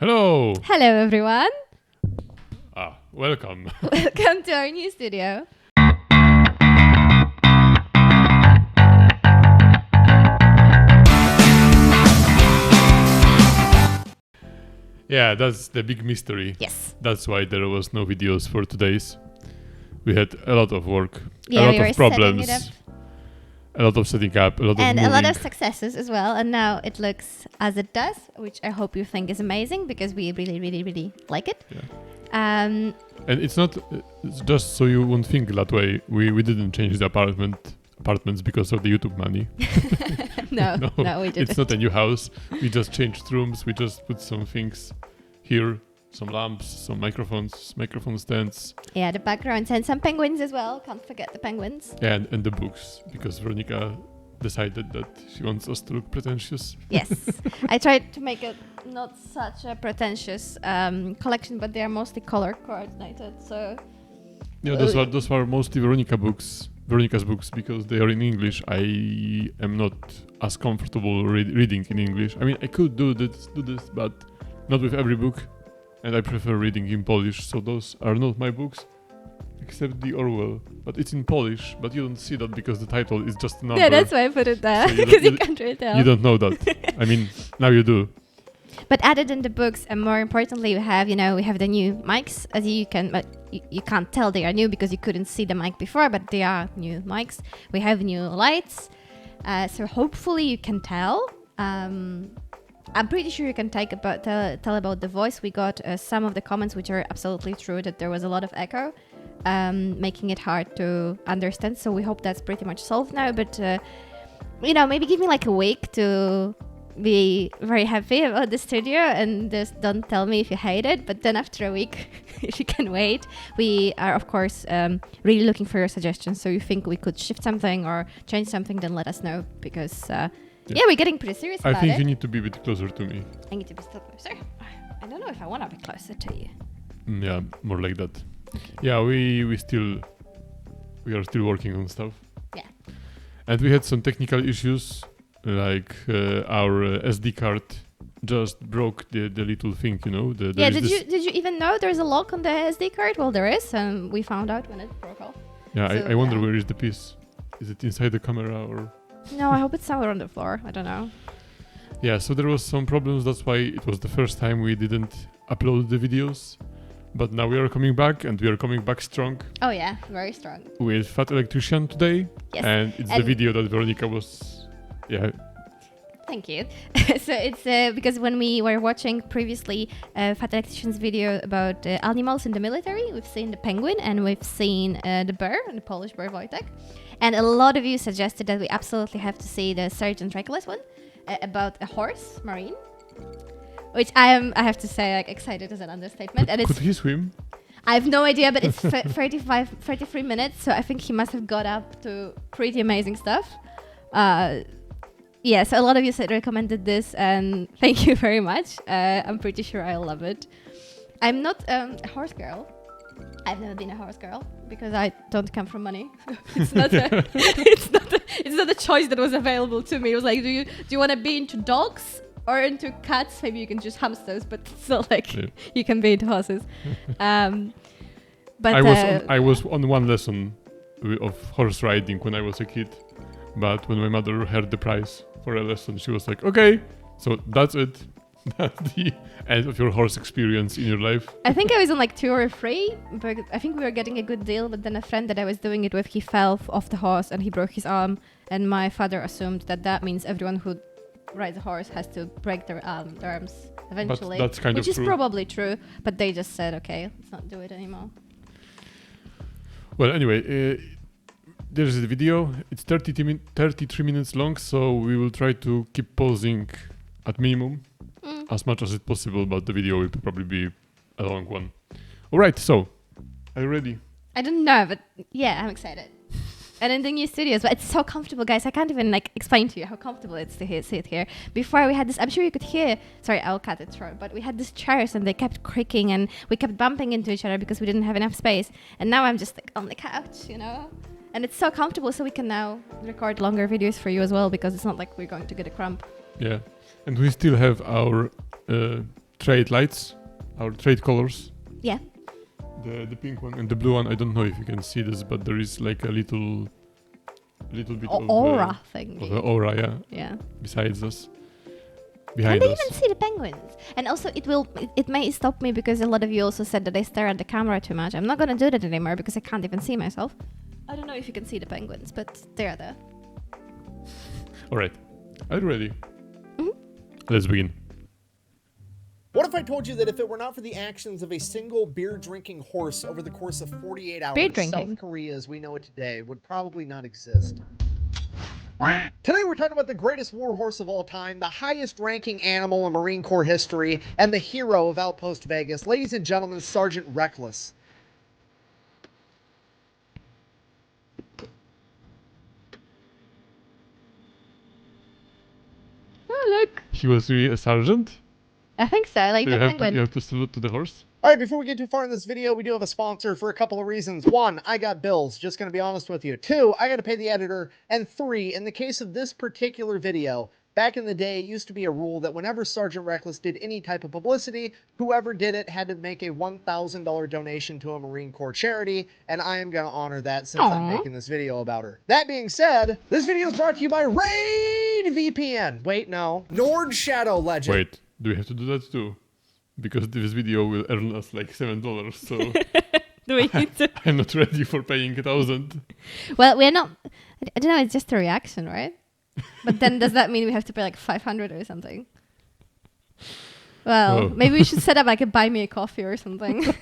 Hello! Hello, everyone. Welcome. Welcome to our new studio. Yeah, that's the big mystery. Yes. That's why there was no videos for today's. We had a lot of work, Yeah, a lot we were of problems, setting it a lot of setting up, a lot of and moving. a lot of successes as well. And now it looks as it does, which I hope you think is amazing because we really, really, really like it. Yeah. Um, And it's not it's just so you won't think that way. We didn't change the apartments because of the YouTube money. no, we didn't. It's not a new house. We just changed rooms. We just put some things here, some lamps, some microphone stands. Yeah, the backgrounds and some penguins as well. Can't forget the penguins. Yeah, and the books, because Weronika decided that she wants us to look pretentious. Yes. I tried to make it not such a pretentious collection, but they are mostly color coordinated. So Yeah, those are mostly Veronica's books, because they are in English. I am not as comfortable reading in English. I mean, I could do this, but not with every book, and I prefer reading in Polish. So those are not my books, except the Orwell. But it's in Polish, but you don't see that because the title is just a number. yeah, that's why I put it there, So because you can't really tell. You don't know that. I mean, now you do. But added in the books, and more importantly, we have the new mics. As you can, but you can't tell they are new because you couldn't see the mic before, but they are new mics. We have new lights, so hopefully you can tell. I'm pretty sure you can tell about the voice. We got some of the comments which are absolutely true, that there was a lot of echo, making it hard to understand. So we hope that's pretty much solved now. But maybe give me like a week to be very happy about the studio, and just don't tell me if you hate it. But then after a week, if you can wait, we are of course really looking for your suggestions. So you think we could shift something or change something, then let us know, because we're getting pretty serious about it. I think you need to be a bit closer to me. I need to be still closer. I don't know if I want to be closer to you. Yeah, more like that. Yeah, we are still working on stuff. Yeah. And we had some technical issues, like our SD card just broke the little thing, Did you even know there's a lock on the SD card? Well, there is, and we found out when it broke off. Yeah, So, I wonder where is the piece. Is it inside the camera or? No, I hope it's somewhere on the floor. I don't know. Yeah, so there was some problems. That's why it was the first time we didn't upload the videos. But now we are coming back, and we are coming back strong. Oh yeah, very strong. With Fat Electrician today. Yes. And it's the video that Weronika was... Yeah. Thank you. So it's because when we were watching previously Fat Electrician's video about animals in the military, we've seen the penguin and we've seen the bear, the Polish bear Wojtek. And a lot of you suggested that we absolutely have to see the Sergeant Regulus one about a horse, Marine. Which I have to say, like, excited is an understatement. Could he swim? I have no idea, but it's 33 minutes, so I think he must have got up to pretty amazing stuff. So a lot of you recommended this, and thank you very much. I'm pretty sure I'll love it. I'm not a horse girl. I've never been a horse girl because I don't come from money. It's not a choice that was available to me. It was like, do you want to be into dogs or into cats? Maybe you can choose hamsters, but still, like, you can be into horses. But I was on one lesson of horse riding when I was a kid, but when my mother heard the price for a lesson, she was like, "Okay, so that's it. That's the end of your horse experience in your life." I think I was on like 2 or 3, but I think we were getting a good deal. But then a friend that I was doing it with, he fell off the horse and he broke his arm, and my father assumed that means everyone who rides a horse has to break their arms eventually. But that's which is true. Probably true, but they just said, okay, let's not do it anymore. Well, anyway, there's the video. It's 33 minutes long, so we will try to keep pausing at minimum as much as it's possible, but the video will probably be a long one. All right, so are you ready? I don't know, but yeah, I'm excited. And in the new studios, but it's so comfortable, guys. I can't even explain to you how comfortable it's to sit here. Before we had this, I'm sure you could hear. Sorry, I'll cut it short. But we had these chairs and they kept creaking and we kept bumping into each other because we didn't have enough space. And now I'm just on the couch, And it's so comfortable, so we can now record longer videos for you as well, because it's not like we're going to get a cramp. Yeah, and we still have our trade lights, our trade colors. Yeah. The pink one and the blue one. I don't know if you can see this, but there is like a little bit of Aura thing. of aura, yeah. Yeah. Besides us, Can behind they us. even see the penguins? And also, it may stop me because a lot of you also said that I stare at the camera too much. I'm not gonna do that anymore because I can't even see myself. I don't know if you can see the penguins, but they're there. All right, are you ready? Mhm. Let's begin. What if I told you that if it were not for the actions of a single beer-drinking horse over the course of 48 hours, Beer drinking? South Korea as we know it today would probably not exist? Today we're talking about the greatest war horse of all time, the highest-ranking animal in Marine Corps history, and the hero of Outpost Vegas. Ladies and gentlemen, Sergeant Reckless. Oh, look. He was really a sergeant. I think so. Like So the you penguin. have to salute to the horse. All right, before we get too far in this video, we do have a sponsor for a couple of reasons. One, I got bills, just gonna be honest with you. Two, I gotta pay the editor. And three, in the case of this particular video, back in the day, it used to be a rule that whenever Sergeant Reckless did any type of publicity, whoever did it had to make a $1,000 donation to a Marine Corps charity, and I am gonna honor that since I'm Aw. making this video about her. That being said, this video is brought to you by Raid VPN. Wait, no. Nord Shadow Legend. Wait, do we have to do that too? Because this video will earn us like $7, so Do we need to? I'm not ready for paying 1,000. Well, we're not. I don't know. It's just a reaction, right? But then does that mean we have to pay like 500 or something? Well, Oh. maybe we should set up like a buy me a coffee or something.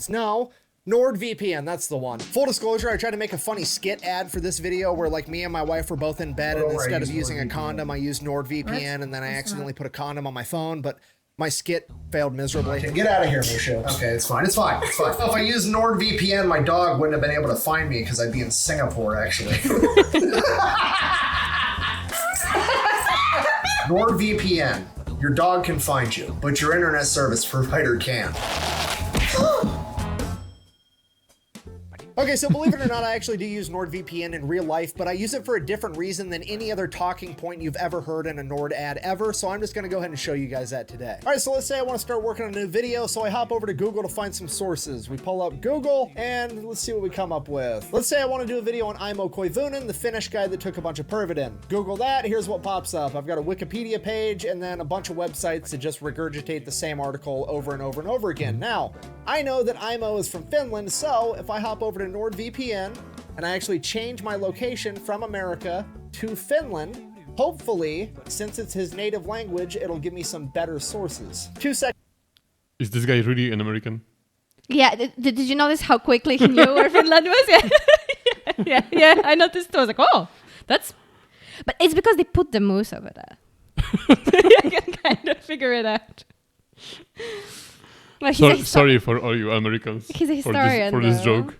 No, NordVPN, that's the one. Full disclosure, I tried to make a funny skit ad for this video where like me and my wife were both in bed and instead of using a condom, I used NordVPN and then I accidentally put a condom on my phone, but my skit failed miserably. Okay, get out of here, Mushu. Okay, it's fine. It's fine. It's fine. If I used NordVPN, my dog wouldn't have been able to find me because I'd be in Singapore, actually. NordVPN. Your dog can find you, but your internet service provider can't. Okay, so believe it or not, I actually do use NordVPN in real life, but I use it for a different reason than any other talking point you've ever heard in a Nord ad ever, so I'm just gonna go ahead and show you guys that today. All right, so let's say I wanna start working on a new video, so I hop over to Google to find some sources. We pull up Google, and let's see what we come up with. Let's say I wanna do a video on Imo Koivunen, the Finnish guy that took a bunch of Pervidin. Google that, here's what pops up. I've got a Wikipedia page, and then a bunch of websites that just regurgitate the same article over and over and over again. Now, I know that Imo is from Finland, so if I hop over to NordVPN and I actually change my location from America to Finland, hopefully, since it's his native language, it'll give me some better sources. 2 seconds. Is this guy really an American? Yeah, did you notice how quickly he knew where Finland was? Yeah. yeah, I noticed. I was like, oh, that's... But it's because they put the moose over there. I can kind of figure it out. Well, Sorry for all you Americans He's a historian, for this though. joke.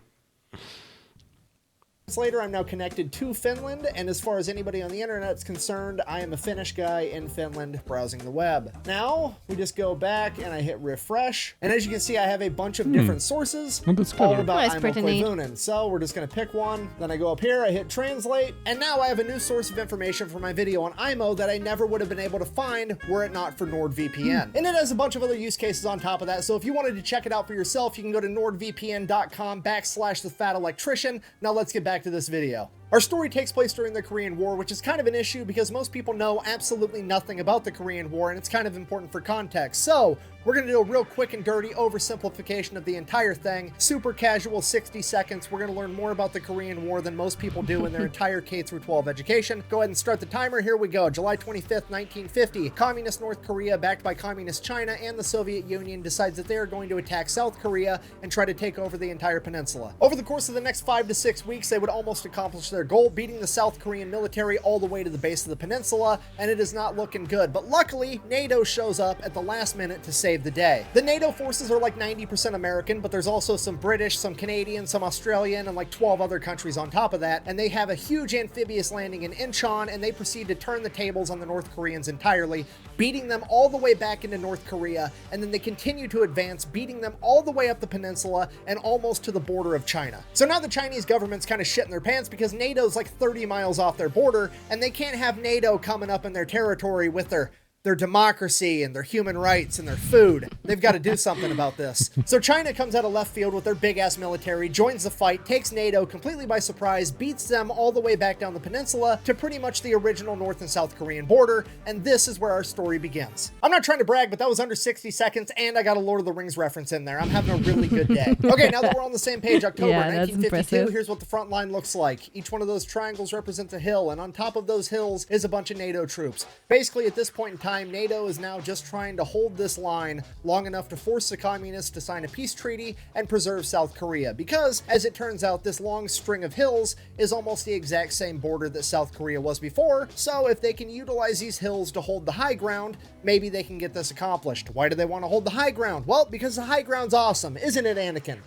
Later, I'm now connected to Finland, and as far as anybody on the internet's concerned, I am a Finnish guy in Finland browsing the web. Now, we just go back and I hit refresh, and as you can see, I have a bunch of different sources Oh, that's all clever. about That's Imo pretty neat. Koivunen. So we're just gonna pick one, then I go up here, I hit translate, and now I have a new source of information for my video on Imo that I never would have been able to find were it not for NordVPN. And it has a bunch of other use cases on top of that, so if you wanted to check it out for yourself, you can go to nordvpn.com/the-fat-electrician. Now let's get back to this video. Our story takes place during the Korean War, which is kind of an issue because most people know absolutely nothing about the Korean War, and it's kind of important for context. So, we're going to do a real quick and dirty oversimplification of the entire thing. Super casual, 60 seconds. We're going to learn more about the Korean War than most people do in their entire K-12 education. Go ahead and start the timer. Here we go. July 25th, 1950. Communist North Korea, backed by Communist China and the Soviet Union, decides that they are going to attack South Korea and try to take over the entire peninsula. Over the course of the next 5 to 6 weeks, they would almost accomplish their goal, beating the South Korean military all the way to the base of the peninsula, and it is not looking good. But luckily, NATO shows up at the last minute to save the day. The NATO forces are like 90% American, but there's also some British, some Canadian, some Australian, and like 12 other countries on top of that, and they have a huge amphibious landing in Incheon, and they proceed to turn the tables on the North Koreans entirely, beating them all the way back into North Korea, and then they continue to advance, beating them all the way up the peninsula and almost to the border of China. So now the Chinese government's kind of shitting their pants because NATO's like 30 miles off their border, and they can't have NATO coming up in their territory with their their democracy and their human rights and their food. They've got to do something about this. So China comes out of left field with their big-ass military, joins the fight, takes NATO completely by surprise, beats them all the way back down the peninsula to pretty much the original North and South Korean border, and this is where our story begins. I'm not trying to brag, but that was under 60 seconds, and I got a Lord of the Rings reference in there. I'm having a really good day. Okay, now that we're on the same page, October Yeah, that's 1952, impressive. here's what the front line looks like. Each one of those triangles represents a hill, and on top of those hills is a bunch of NATO troops. Basically, at this point in time, NATO is now just trying to hold this line long enough to force the communists to sign a peace treaty and preserve South Korea, because, as it turns out, this long string of hills is almost the exact same border that South Korea was before, so if they can utilize these hills to hold the high ground, maybe they can get this accomplished. Why do they want to hold the high ground? Well, because the high ground's awesome, isn't it, Anakin?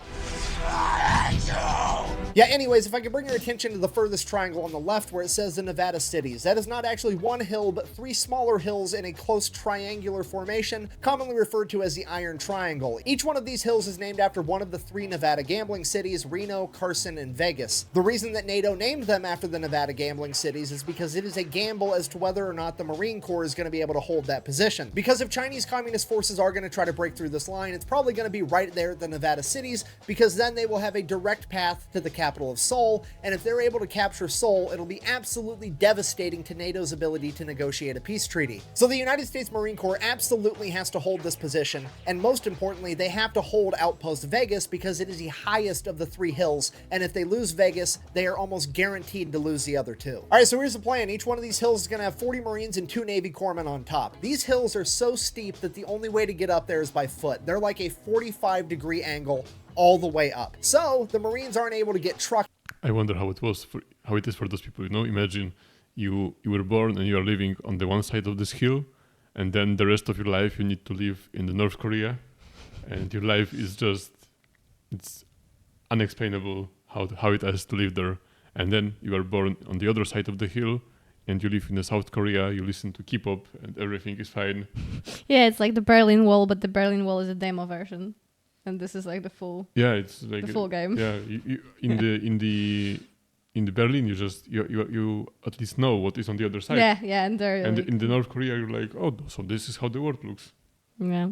Yeah, anyways, if I could bring your attention to the furthest triangle on the left where it says the Nevada cities. That is not actually one hill, but three smaller hills in a close triangular formation, commonly referred to as the Iron Triangle. Each one of these hills is named after one of the three Nevada gambling cities, Reno, Carson, and Vegas. The reason that NATO named them after the Nevada gambling cities is because it is a gamble as to whether or not the Marine Corps is going to be able to hold that position. Because if Chinese Communist forces are going to try to break through this line, it's probably going to be right there at the Nevada cities, because then they will have a direct path to the capital of Seoul, and if they're able to capture Seoul, it'll be absolutely devastating to NATO's ability to negotiate a peace treaty. So the United States Marine Corps absolutely has to hold this position, and most importantly, they have to hold Outpost Vegas because it is the highest of the three hills, and if they lose Vegas, they are almost guaranteed to lose the other two. Alright, so here's the plan. Each one of these hills is going to have 40 Marines and 2 Navy corpsmen on top. These hills are so steep that the only way to get up there is by foot. They're like a 45-degree angle all the way up. So the Marines aren't able to get trucked. I wonder how it is for those people. You know, imagine you were born and you are living on the one side of this hill, and then the rest of your life you need to live in the North Korea, and your life is just, it's unexplainable how it is to live there. And then you are born on the other side of the hill, and you live in the South Korea. You listen to K-pop, and everything is fine. Yeah, it's like the Berlin Wall, but the Berlin Wall is a demo version, and this is like the full. Yeah, it's like The full game. Yeah, in the Berlin, you at least know what is on the other side. Yeah, and they're And like, in the North Korea, you're like, oh, so this is how the world looks. yeah.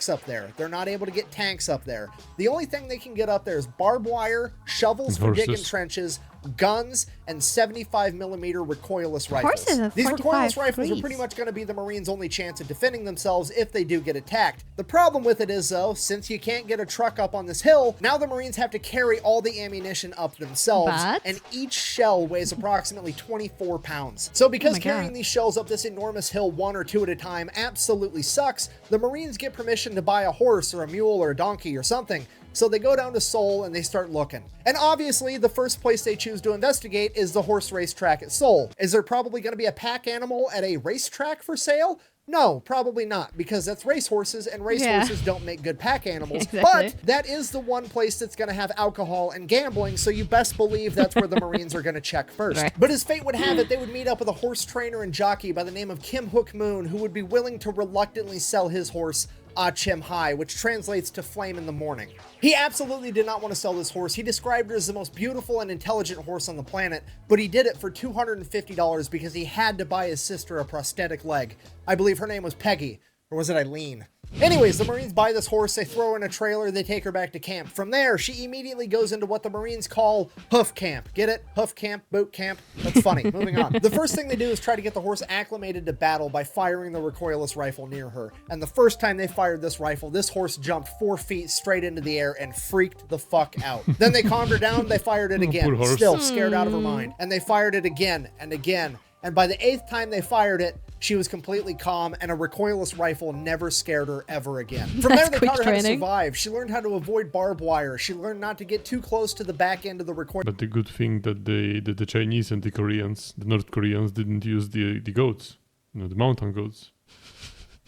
Up there. They're not able to get tanks up there. The only thing they can get up there is barbed wire, shovels for Horses. digging trenches, guns, and 75mm recoilless rifles. Horses are These 45 recoilless rifles are degrees. pretty much going to be the Marines' only chance at defending themselves if they do get attacked. The problem with it is, though, since you can't get a truck up on this hill, now the Marines have to carry all the ammunition up themselves, But- and each shell weighs approximately 24 pounds. So because Oh my carrying God. these shells up this enormous hill one or two at a time absolutely sucks, the Marines get permission to buy a horse or a mule or a donkey or something. So they go down to Seoul and they start looking. And obviously, the first place they choose to investigate is the horse racetrack at Seoul. Is there probably going to be a pack animal at a racetrack for sale? No, probably not, because that's racehorses, and racehorses don't make good pack animals. Exactly. But that is the one place that's going to have alcohol and gambling, so you best believe that's where the Marines are going to check first. Right. But as fate would have it, they would meet up with a horse trainer and jockey by the name of Kim Hook Moon, who would be willing to reluctantly sell his horse, Ah Chim Hai, which translates to flame in the morning. He absolutely did not want to sell this horse. He described it as the most beautiful and intelligent horse on the planet, but he did it for $250 because he had to buy his sister a prosthetic leg. I believe her name was Peggy, or was it Eileen? Anyways, the Marines buy this horse, they throw her in a trailer, they take her back to camp. From there, she immediately goes into what the Marines call hoof camp. Get it? Hoof camp, boot camp. That's funny. Moving on. The first thing they do is try to get the horse acclimated to battle by firing the recoilless rifle near her. And the first time they fired this rifle, this horse jumped 4 feet straight into the air and freaked the fuck out. Then they calmed her down, they fired it again, poor horse. still scared out of her mind. And they fired it again and again. And by the 8th time they fired it, she was completely calm, and a recoilless rifle never scared her ever again. From there, That's they quick taught her how to training. survive. She learned how to avoid barbed wire. She learned not to get too close to the back end of the recoil. But the good thing that the Chinese and the Koreans, the North Koreans, didn't use the goats, the mountain goats.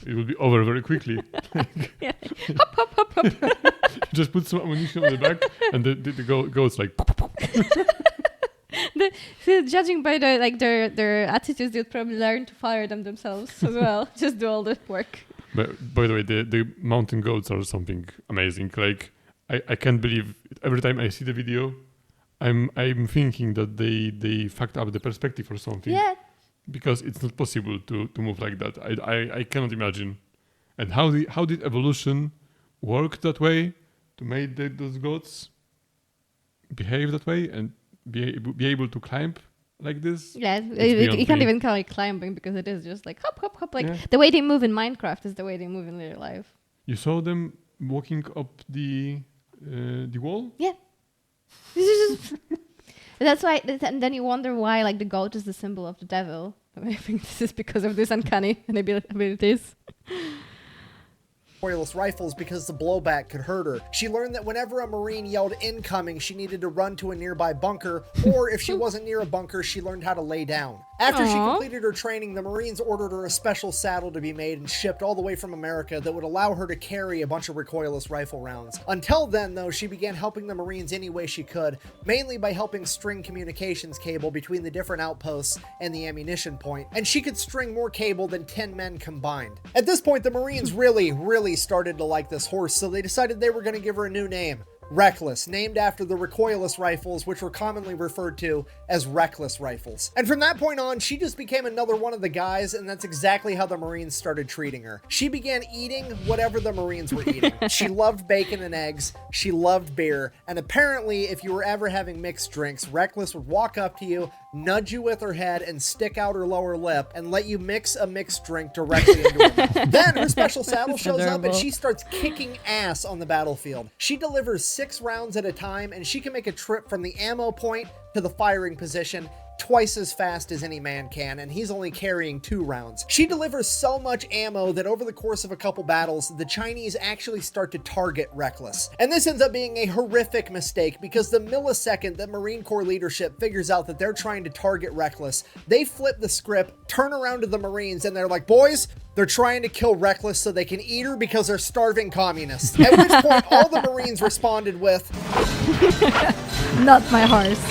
It will be over very quickly. Yeah. You just put some ammunition on the back, and the goats like. Judging by their attitudes, they'd probably learn to fire them themselves as well. Just do all the work. But by the way, the mountain goats are something amazing. Like I can't believe every time I see the video, I'm thinking that they fucked up the perspective or something. Yeah. because it's not possible to move like that. I cannot imagine. And how did evolution work that way to make those goats behave that way and be able to climb like this? Yeah, beyond you can't me. even call it climbing because it is just like hop, hop, hop. Like Yeah. the way they move in Minecraft is the way they move in real life. You saw them walking up the wall? Yeah. That's why, and then you wonder why, like, the goat is the symbol of the devil. I think this is because of this uncanny abilities. recoilless rifles because the blowback could hurt her. She learned that whenever a Marine yelled incoming, she needed to run to a nearby bunker, or if she wasn't near a bunker, she learned how to lay down. After she completed her training, the Marines ordered her a special saddle to be made and shipped all the way from America that would allow her to carry a bunch of recoilless rifle rounds. Until then, though, she began helping the Marines any way she could, mainly by helping string communications cable between the different outposts and the ammunition point, and she could string more cable than 10 men combined. At this point, the Marines really started to like this horse, so they decided they were going to give her a new name. Reckless, named after the recoilless rifles, which were commonly referred to as reckless rifles. And from that point on, she just became another one of the guys, and that's exactly how the Marines started treating her. She began eating whatever the Marines were eating. She loved bacon and eggs, she loved beer, and apparently if you were ever having mixed drinks, Reckless would walk up to you, nudge you with her head, and stick out her lower lip, and let you mix a mixed drink directly into her mouth. Then her special saddle shows up, and she starts kicking ass on the battlefield. She delivers 6 rounds at a time, and she can make a trip from the ammo point to the firing position twice as fast as any man can, and he's only carrying 2 rounds. She delivers so much ammo that over the course of a couple battles, the Chinese actually start to target Reckless. And this ends up being a horrific mistake because the millisecond that Marine Corps leadership figures out that they're trying to target Reckless, they flip the script, turn around to the Marines, and they're like, boys, they're trying to kill Reckless so they can eat her because they're starving communists. At which point, all the Marines responded with, Not my horse.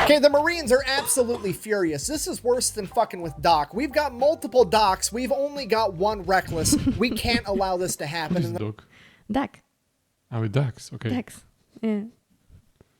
okay, the Marines are absolutely furious. This is worse than fucking with Doc. We've got multiple Docs. We've only got one Reckless. We can't allow this to happen. What is And the dog? Duck. Ah, with ducks. Okay. Ducks. Yeah.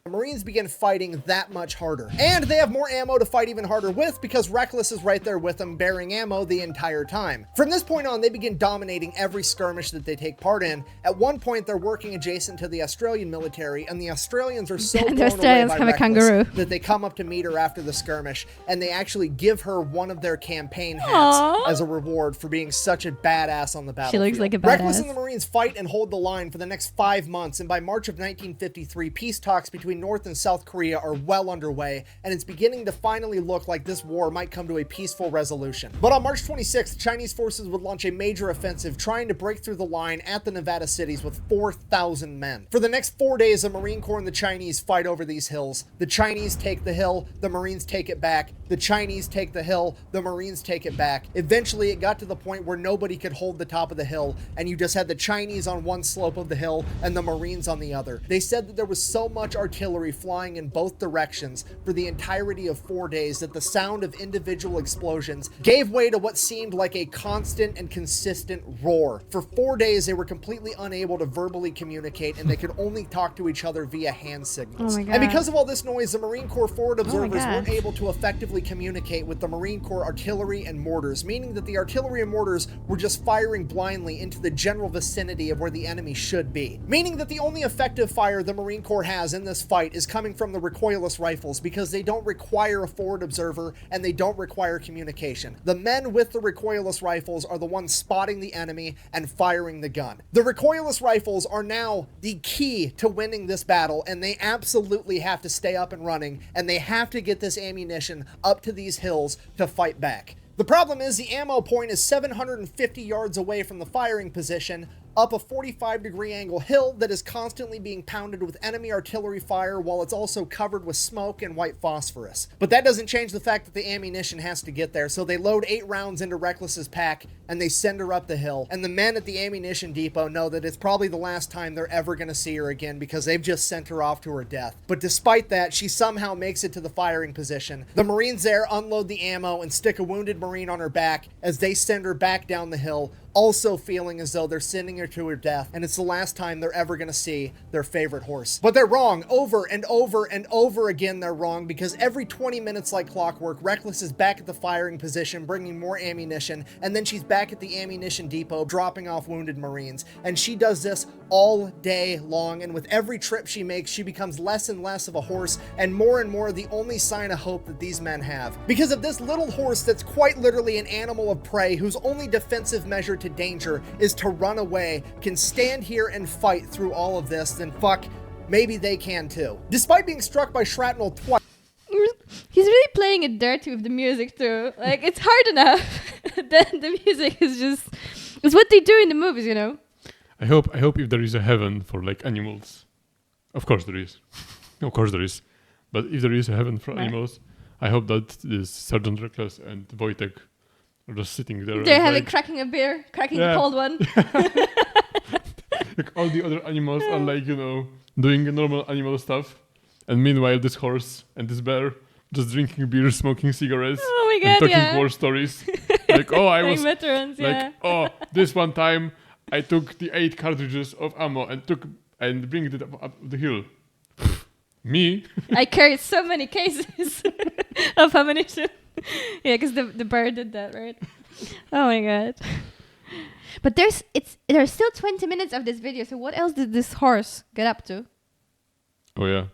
Marines begin fighting that much harder. And they have more ammo to fight even harder with because Reckless is right there with them bearing ammo the entire time. From this point on, they begin dominating every skirmish that they take part in. At one point, they're working adjacent to the Australian military, and the Australians are so The blown Australians away by have a Reckless kangaroo. that they come up to meet her after the skirmish, and they actually give her one of their campaign hats Aww. as a reward for being such a badass on the battlefield. She looks like a Reckless badass. and the Marines fight and hold the line for the next 5 months, and by March of 1953, peace talks between North and South Korea are well underway, and it's beginning to finally look like this war might come to a peaceful resolution. But on March 26th, Chinese forces would launch a major offensive trying to break through the line at the Nevada cities with 4,000 men. For the next 4 days, the Marine Corps and the Chinese fight over these hills. The Chinese take the hill, the Marines take it back. The Chinese take the hill, the Marines take it back. Eventually, it got to the point where nobody could hold the top of the hill, and you just had the Chinese on one slope of the hill and the Marines on the other. They said that there was so much artillery flying in both directions for the entirety of 4 days that the sound of individual explosions gave way to what seemed like a constant and consistent roar. For 4 days, they were completely unable to verbally communicate, and they could only talk to each other via hand signals. Oh my God. And because of all this noise, the Marine Corps forward observers God. weren't able to effectively communicate with the Marine Corps artillery and mortars, meaning that the artillery and mortars were just firing blindly into the general vicinity of where the enemy should be. Meaning that the only effective fire the Marine Corps has in this fight is coming from the recoilless rifles because they don't require a forward observer and they don't require communication. The men with the recoilless rifles are the ones spotting the enemy and firing the gun. The recoilless rifles are now the key to winning this battle, and they absolutely have to stay up and running, and they have to get this ammunition up to these hills to fight back. The problem is the ammo point is 750 yards away from the firing position, up a 45-degree angle hill that is constantly being pounded with enemy artillery fire while it's also covered with smoke and white phosphorus. But that doesn't change the fact that the ammunition has to get there, so they load 8 rounds into Reckless's pack and they send her up the hill. And the men at the ammunition depot know that it's probably the last time they're ever going to see her again because they've just sent her off to her death. But despite that, she somehow makes it to the firing position. The Marines there unload the ammo and stick a wounded Marine on her back as they send her back down the hill, also feeling as though they're sending her to her death, and it's the last time they're ever going to see their favorite horse. But they're wrong. Over and over and over again, they're wrong, because every 20 minutes like clockwork, Reckless is back at the firing position, bringing more ammunition, and then she's back at the ammunition depot, dropping off wounded Marines. And she does this all day long, and with every trip she makes, she becomes less and less of a horse, and more the only sign of hope that these men have. Because of this little horse that's quite literally an animal of prey, whose only defensive measure to danger is to run away, can stand here and fight through all of this, then fuck, maybe they can too. Despite being struck by shrapnel twice, He's really playing it dirty with the music too. Like, it's hard enough. Then the music is just, it's what they do in the movies, you know. I hope if there is a heaven for like animals, of course there is, of course there is. But if there is a heaven for animals, I hope that this Sergeant Reckless and Wojtek are just sitting there. They're having cracking a beer, cracking a cold one. Like all the other animals are like, you know, doing normal animal stuff. And meanwhile, this horse and this bear just drinking beer, smoking cigarettes, Oh my and god, talking war stories. Like, oh, I Like was veterans, like, oh, this one time I took the 8 cartridges of ammo and bring it up the hill. Me? I carried so many cases of ammunition. Yeah, because the bear did that, right? Oh my god. But there's still 20 minutes of this video, so what else did this horse get up to? Oh yeah.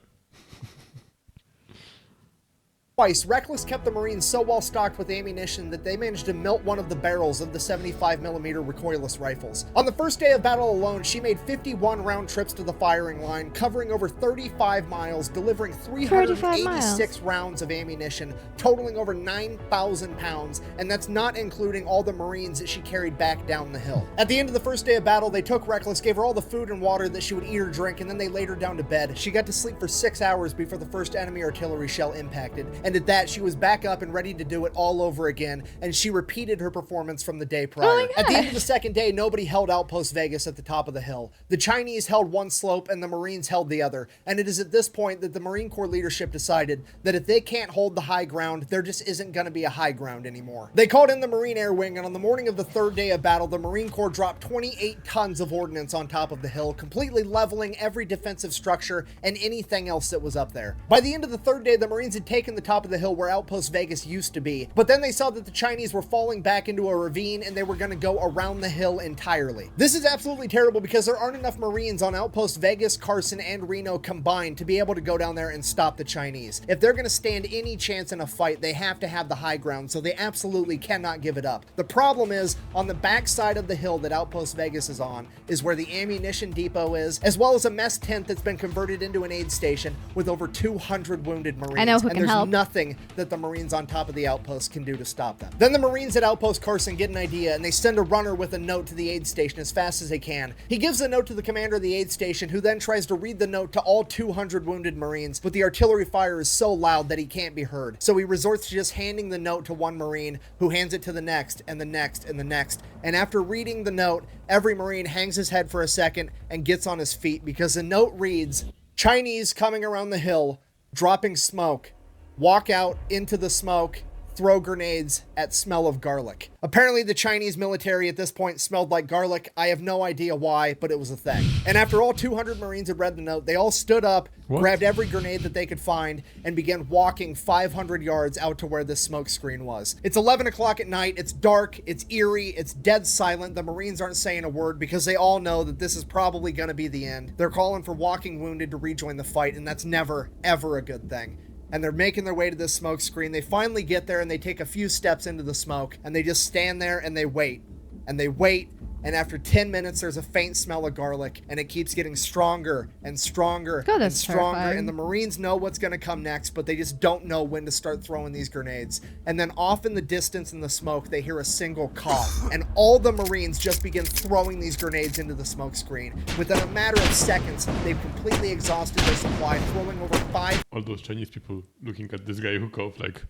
Twice, Reckless kept the Marines so well stocked with ammunition that they managed to melt one of the barrels of the 75mm recoilless rifles. On the first day of battle alone, she made 51 round trips to the firing line, covering over 35 miles, delivering 386 rounds of ammunition, totaling over 9,000 pounds, and that's not including all the Marines that she carried back down the hill. At the end of the first day of battle, they took Reckless, gave her all the food and water that she would eat or drink, and then they laid her down to bed. She got to sleep for 6 hours before the first enemy artillery shell impacted, and at that, she was back up and ready to do it all over again, and she repeated her performance from the day prior. At the end of the second day, nobody held Outpost Vegas at the top of the hill. The Chinese held one slope and the Marines held the other, and it is at this point that the Marine Corps leadership decided that if they can't hold the high ground, there just isn't going to be a high ground anymore. They called in the Marine Air Wing, and on the morning of the third day of battle, the Marine Corps dropped 28 tons of ordnance on top of the hill, completely leveling every defensive structure and anything else that was up there. By the end of the third day, the Marines had taken the top of the hill where Outpost Vegas used to be, but then they saw that the Chinese were falling back into a ravine and they were going to go around the hill entirely. This is absolutely terrible because there aren't enough Marines on Outpost Vegas, Carson, and Reno combined to be able to go down there and stop the Chinese. If they're going to stand any chance in a fight, they have to have the high ground, so they absolutely cannot give it up. The problem is, on the back side of the hill that Outpost Vegas is on, is where the ammunition depot is, as well as a mess tent that's been converted into an aid station with over 200 wounded Marines. I know who and can there's help. nothing that the Marines on top of the outpost can do to stop them. Then the Marines at Outpost Carson get an idea, and they send a runner with a note to the aid station as fast as they can. He gives the note to the commander of the aid station, who then tries to read the note to all 200 wounded Marines, but the artillery fire is so loud that he can't be heard. So he resorts to just handing the note to one Marine, who hands it to the next, and the next, and the next. And after reading the note, every Marine hangs his head for a second and gets on his feet, because the note reads, "Chinese coming around the hill, dropping smoke. Walk out into the smoke, throw grenades at smell of garlic." Apparently the Chinese military at this point smelled like garlic. I have no idea why, but it was a thing. And after all 200 Marines had read the note, they all stood up, grabbed every grenade that they could find, and began walking 500 yards out to where this smoke screen was. It's 11 o'clock at night, it's dark, it's eerie, it's dead silent. The Marines aren't saying a word because they all know that this is probably gonna be the end. They're calling for walking wounded to rejoin the fight, and that's never, ever a good thing. And they're making their way to this smoke screen. They finally get there and they take a few steps into the smoke, and they just stand there and they wait. And they wait, and after 10 minutes there's a faint smell of garlic, and it keeps getting stronger and stronger God, and that's stronger. terrifying. And the Marines know what's going to come next, but they just don't know when to start throwing these grenades. And then off in the distance in the smoke, they hear a single cough, and all the Marines just begin throwing these grenades into the smoke screen. Within a matter of seconds, they've completely exhausted their supply, throwing over 5 All those Chinese people looking at this guy who coughed like,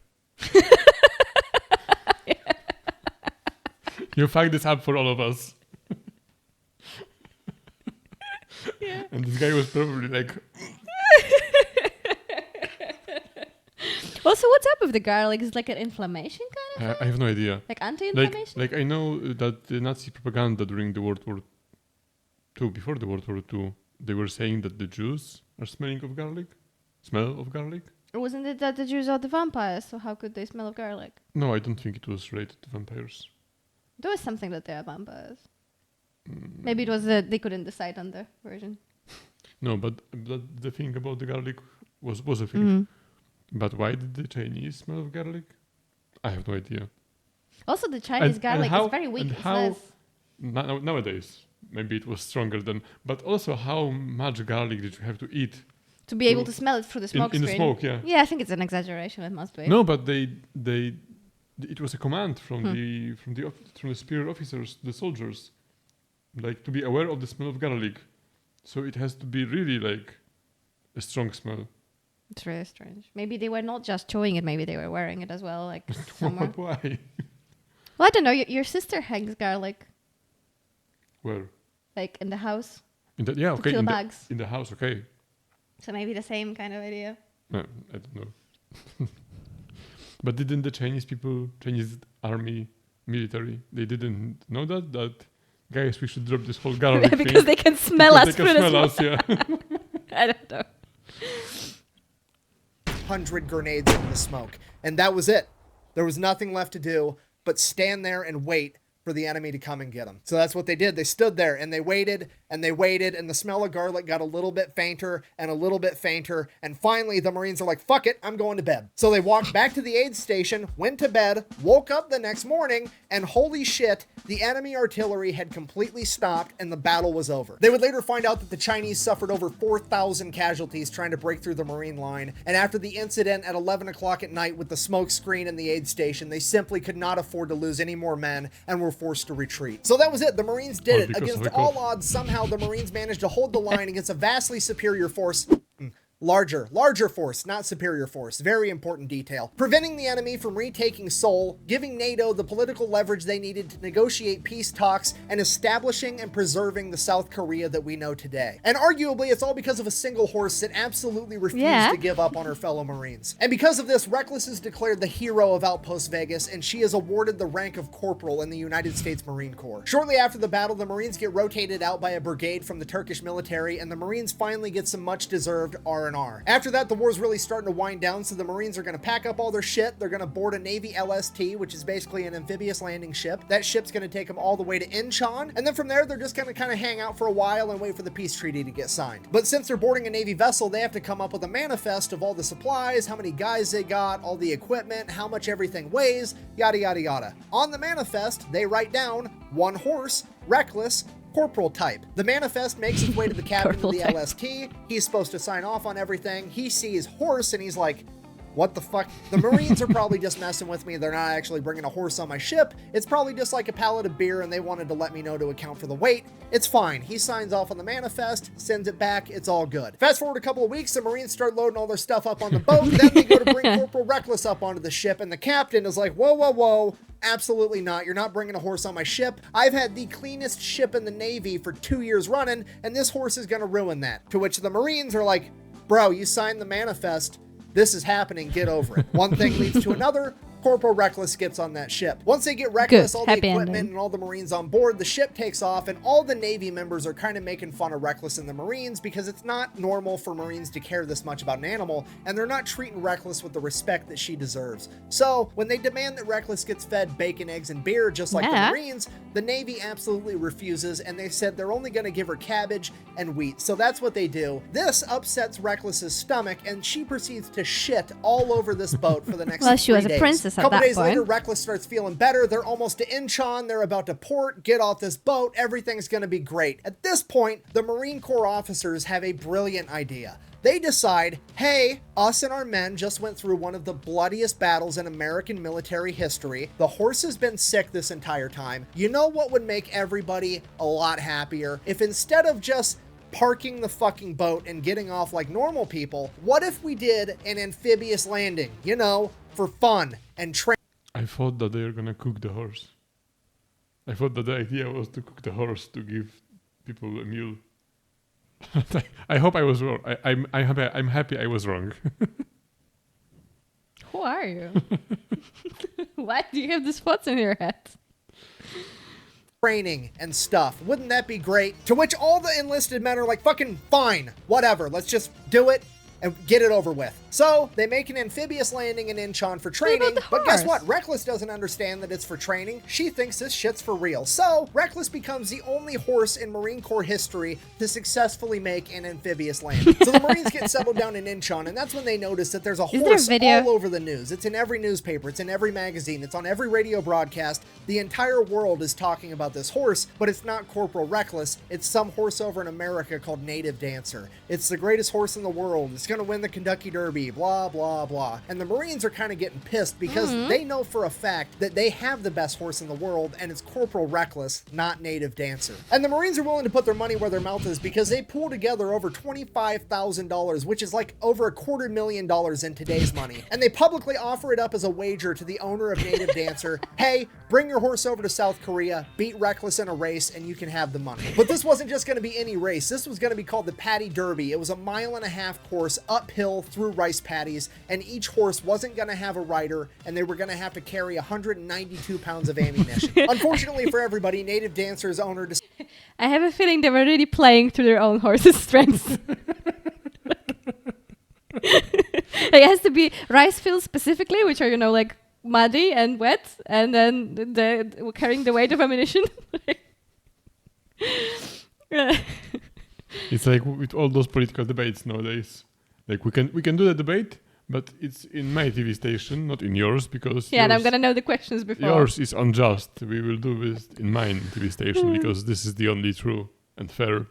you fucked this up for all of us. Yeah. And this guy was probably like, Also, what's up with the garlic? Is it like an inflammation kind I have no idea. Like anti-inflammation? Like I know that the Nazi propaganda during the World War II, before the World War II, they were saying that the Jews are smelling of garlic, smell of garlic. Wasn't it that the Jews are the vampires, so how could they smell of garlic? No, I don't think it was related to vampires. There was something that they are vampires. Maybe it was that they couldn't decide on the version. No, but the thing about the garlic was a thing. But why did the Chinese smell of garlic? I have no idea. Also, the Chinese garlic is very weak. It's less. Nowadays, maybe it was stronger then. But also, how much garlic did you have to eat? To be able to smell it through the smoke in screen. the smoke, yeah. Yeah, I think it's an exaggeration. It must be. No, but it was a command from the superior officers, the soldiers, like to be aware of the smell of garlic. So it has to be really like a strong smell. It's really strange. Maybe they were not just chewing it. Maybe they were wearing it as well, like somewhere. Why? Well, I don't know. Your sister hangs garlic. Where? Like in the house. Yeah, okay. Kill bugs. In the house, okay. So maybe the same kind of idea. No, I don't know. But didn't the Chinese army, military, they didn't know that guys, we should drop this whole garlic because thing they can smell us through the smoke. Us, yeah. I don't know. 100 grenades in the smoke. And that was it. There was nothing left to do but stand there and wait for the enemy to come and get them. So that's what they did. They stood there and they waited and they waited, and the smell of garlic got a little bit fainter and a little bit fainter. And finally, the Marines are like, fuck it, I'm going to bed. So they walked back to the aid station, went to bed, woke up the next morning, and holy shit, the enemy artillery had completely stopped and the battle was over. They would later find out that the Chinese suffered over 4,000 casualties trying to break through the Marine line. And after the incident at 11 o'clock at night with the smoke screen in the aid station, they simply could not afford to lose any more men and were forced to retreat. So that was it. The Marines did it. Against all odds, somehow the Marines managed to hold the line against a vastly superior force. Larger force, not superior force. Very important detail. Preventing the enemy from retaking Seoul, giving NATO the political leverage they needed to negotiate peace talks, and establishing and preserving the South Korea that we know today. And arguably, it's all because of a single horse that absolutely refused to give up on her fellow Marines. And because of this, Reckless is declared the hero of Outpost Vegas, and she is awarded the rank of corporal in the United States Marine Corps. Shortly after the battle, the Marines get rotated out by a brigade from the Turkish military, and the Marines finally get some much-deserved R&R. After that, the war's really starting to wind down, so the Marines are going to pack up all their shit. They're going to board a Navy LST, which is basically an amphibious landing ship. That ship's going to take them all the way to Incheon, and then from there, they're just going to kind of hang out for a while and wait for the peace treaty to get signed. But since they're boarding a Navy vessel, they have to come up with a manifest of all the supplies, how many guys they got, all the equipment, how much everything weighs, yada, yada, yada. On the manifest, they write down 1 horse, Reckless, corporal type. The manifest makes its way to the captain of the LST. He's supposed to sign off on everything. He sees horse and he's like, what the fuck? The Marines are probably just messing with me. They're not actually bringing a horse on my ship. It's probably just like a pallet of beer and they wanted to let me know to account for the weight. It's fine. He signs off on the manifest, sends it back. It's all good. Fast forward a couple of weeks, the Marines start loading all their stuff up on the boat. Then they go to bring Corporal Reckless up onto the ship and the captain is like, whoa. Absolutely not. You're not bringing a horse on my ship. I've had the cleanest ship in the Navy for 2 years running, and this horse is going to ruin that. To which the Marines are like, bro, you signed the manifest. This is happening. Get over it. One thing leads to another. Corporal Reckless gets on that ship. Once they get Reckless, all the equipment and all the Marines on board, the ship takes off, and all the Navy members are kind of making fun of Reckless and the Marines because it's not normal for Marines to care this much about an animal, and they're not treating Reckless with the respect that she deserves. So when they demand that Reckless gets fed bacon, eggs, and beer just like the Marines, the Navy absolutely refuses, and they said they're only going to give her cabbage and wheat. So that's what they do. This upsets Reckless's stomach, and she proceeds to shit all over this boat for the next 3 days. She was a princess. A couple days later, Reckless starts feeling better. They're almost to Incheon. They're about to port, get off this boat. Everything's going to be great. At this point, the Marine Corps officers have a brilliant idea. They decide, hey, us and our men just went through one of the bloodiest battles in American military history. The horse has been sick this entire time. You know what would make everybody a lot happier? If instead of just parking the fucking boat and getting off like normal people, what if we did an amphibious landing, you know, for fun and train? I thought that they were gonna cook the horse. I thought that the idea was to cook the horse to give people a meal. I hope I was wrong. I'm happy I was wrong. Who are you? What? Do you have these thoughts in your head? training and stuff. Wouldn't that be great? To which all the enlisted men are like, fucking fine, whatever, let's just do it and get it over with. So they make an amphibious landing in Incheon for training, but guess what? Reckless doesn't understand that it's for training. She thinks this shit's for real. So Reckless becomes the only horse in Marine Corps history to successfully make an amphibious landing. So the Marines get settled down in Incheon, and that's when they notice that there's a horse all over the news. It's in every newspaper, it's in every magazine, it's on every radio broadcast. The entire world is talking about this horse, but it's not Corporal Reckless. It's some horse over in America called Native Dancer. It's the greatest horse in the world. It's gonna win the Kentucky Derby, blah, blah, blah. And the Marines are kind of getting pissed because they know for a fact that they have the best horse in the world, and it's Corporal Reckless, not Native Dancer. And the Marines are willing to put their money where their mouth is because they pull together over $25,000, which is like over $250,000 in today's money. And they publicly offer it up as a wager to the owner of Native Dancer. Hey, bring your horse over to South Korea, beat Reckless in a race, and you can have the money. But this wasn't just going to be any race. This was going to be called the Paddy Derby. It was a 1.5 mile course uphill through rice paddies, and each horse wasn't going to have a rider, and they were going to have to carry 192 pounds of ammunition. Unfortunately for everybody, Native Dancer's owner I have a feeling they were really playing to their own horse's strengths. It has to be rice fields specifically, which are, like muddy and wet, and then the carrying the weight of ammunition. It's like with all those political debates nowadays. Like we can do the debate, but it's in my TV station, not in yours, because and I'm gonna know the questions before. Yours is unjust. We will do it in mine TV station because this is the only true and fair.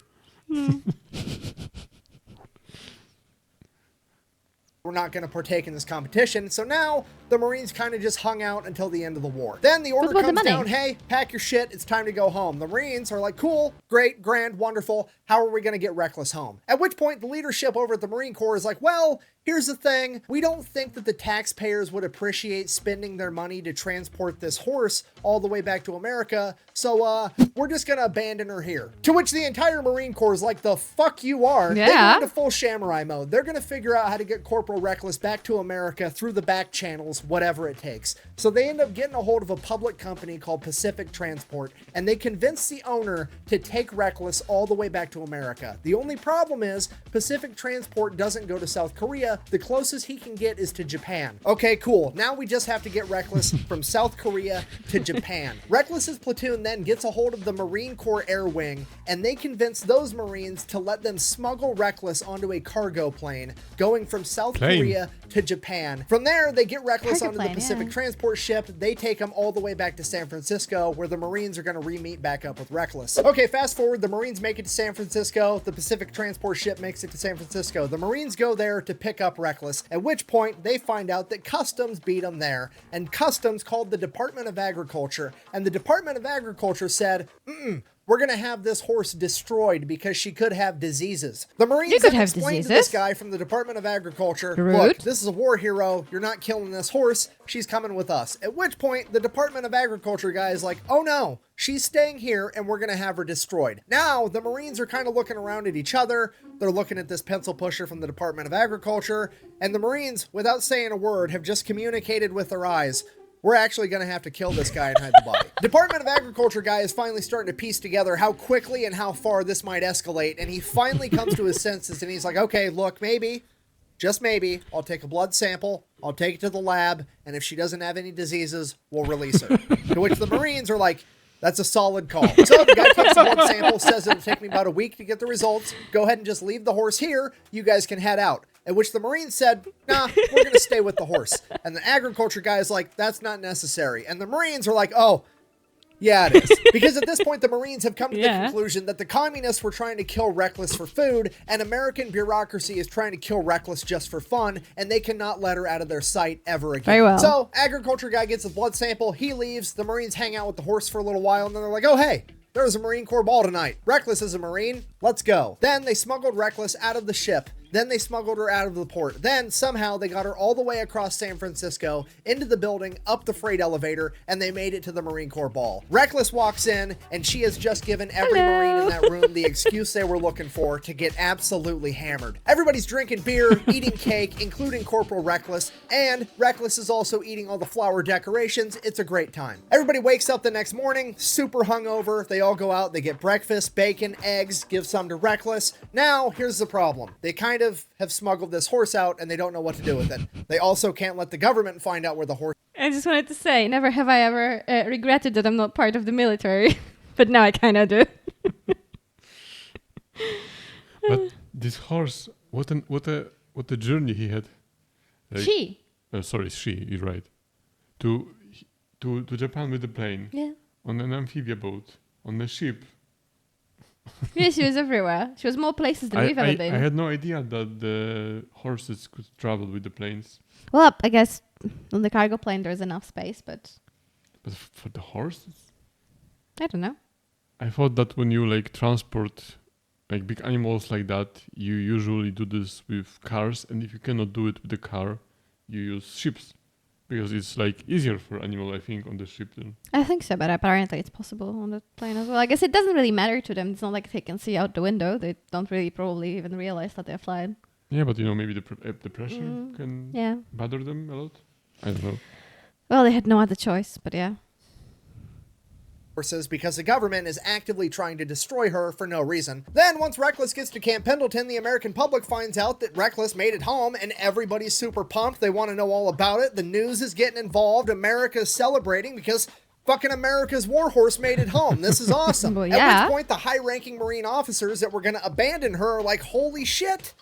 We're not going to partake in this competition. So now the Marines kind of just hung out until the end of the war. Then the order comes down, hey, pack your shit, it's time to go home. The Marines are like, cool, great, grand, wonderful. How are we going to get Reckless home? At which point the leadership over at the Marine Corps is like, well, here's the thing. We don't think that the taxpayers would appreciate spending their money to transport this horse all the way back to America. So we're just going to abandon her here. To which the entire Marine Corps is like, the fuck you are. Yeah. They go into full samurai mode. They're going to figure out how to get Corporal Reckless back to America through the back channels, whatever it takes. So they end up getting a hold of a public company called Pacific Transport, and they convince the owner to take Reckless all the way back to America. The only problem is Pacific Transport doesn't go to South Korea. The closest he can get is to Japan. Okay, cool. Now we just have to get Reckless from South Korea to Japan. Reckless's platoon then gets a hold of the Marine Corps Air Wing, and they convince those Marines to let them smuggle Reckless onto a cargo plane going from South Korea to Japan. From there, they get Reckless onto the Pacific Transport ship. They take him all the way back to San Francisco, where the Marines are going to re-meet back up with Reckless. Okay, fast forward, the Marines make it to San Francisco. The Pacific Transport ship makes it to San Francisco. The Marines go there to pick up Reckless, at which point they find out that Customs beat them there, and Customs called the Department of Agriculture, and the Department of Agriculture said, we're going to have this horse destroyed because she could have diseases. The Marines explained to this guy from the Department of Agriculture, look, this is a war hero. You're not killing this horse. She's coming with us. At which point, the Department of Agriculture guy is like, oh no, she's staying here and we're going to have her destroyed. Now, the Marines are kind of looking around at each other. They're looking at this pencil pusher from the Department of Agriculture. And the Marines, without saying a word, have just communicated with their eyes. We're actually going to have to kill this guy and hide the body. Department of Agriculture guy is finally starting to piece together how quickly and how far this might escalate, and he finally comes to his senses, and he's like, okay, look, maybe, just maybe, I'll take a blood sample, I'll take it to the lab, and if she doesn't have any diseases, we'll release her. To which the Marines are like, that's a solid call. So the guy takes the blood sample, says it'll take me about a week to get the results. Go ahead and just leave the horse here. You guys can head out. At which the Marines said, nah, we're going to stay with the horse. And the agriculture guy is like, that's not necessary. And the Marines are like, oh, yeah, it is. Because at this point, the Marines have come to the conclusion that the communists were trying to kill Reckless for food, and American bureaucracy is trying to kill Reckless just for fun, and they cannot let her out of their sight ever again. Very well. So, agriculture guy gets a blood sample, he leaves, the Marines hang out with the horse for a little while, and then they're like, oh, hey, there was a Marine Corps ball tonight. Reckless is a Marine. Let's go. Then they smuggled Reckless out of the ship, Then they smuggled her out of the port. Then somehow they got her all the way across San Francisco, into the building, up the freight elevator, and they made it to the Marine Corps ball. Reckless walks in, and she has just given every Marine in that room the excuse they were looking for to get absolutely hammered. Everybody's drinking beer, eating cake, including Corporal Reckless, and Reckless is also eating all the flower decorations. It's a great time. Everybody wakes up the next morning, super hungover. They all go out, they get breakfast, bacon, eggs, give some to Reckless. Now, here's the problem. They kind of have smuggled this horse out and they don't know what to do with it. They also can't let the government find out where the horse I just wanted to say, never have I ever regretted that I'm not part of the military, but now I kind of do. But this horse, what a journey he had. Like, She. She. You're right. To Japan with the plane. Yeah. On an amphibia boat. On a ship. Yeah, she was everywhere. She was more places than we've ever been. I had no idea that the horses could travel with the planes. Well, I guess on the cargo plane there's enough space, but But for the horses? I don't know. I thought that when you like transport like big animals like that, you usually do this with cars, and if you cannot do it with the car, you use ships. Because it's like easier for animal, I think, on the ship than. I think so, but apparently it's possible on the plane as well. I guess it doesn't really matter to them. It's not like they can see out the window. They don't really probably even realize that they're flying. Yeah, but maybe the pressure can Yeah. bother them a lot. I don't know. Well, they had no other choice, but yeah. horses because the government is actively trying to destroy her for no reason. Then, once Reckless gets to Camp Pendleton, the American public finds out that Reckless made it home, and everybody's super pumped. They want to know all about it. The news is getting involved. America's celebrating because fucking America's warhorse made it home. This is awesome. Well, At yeah. which point, the high-ranking Marine officers that were going to abandon her are like, holy shit.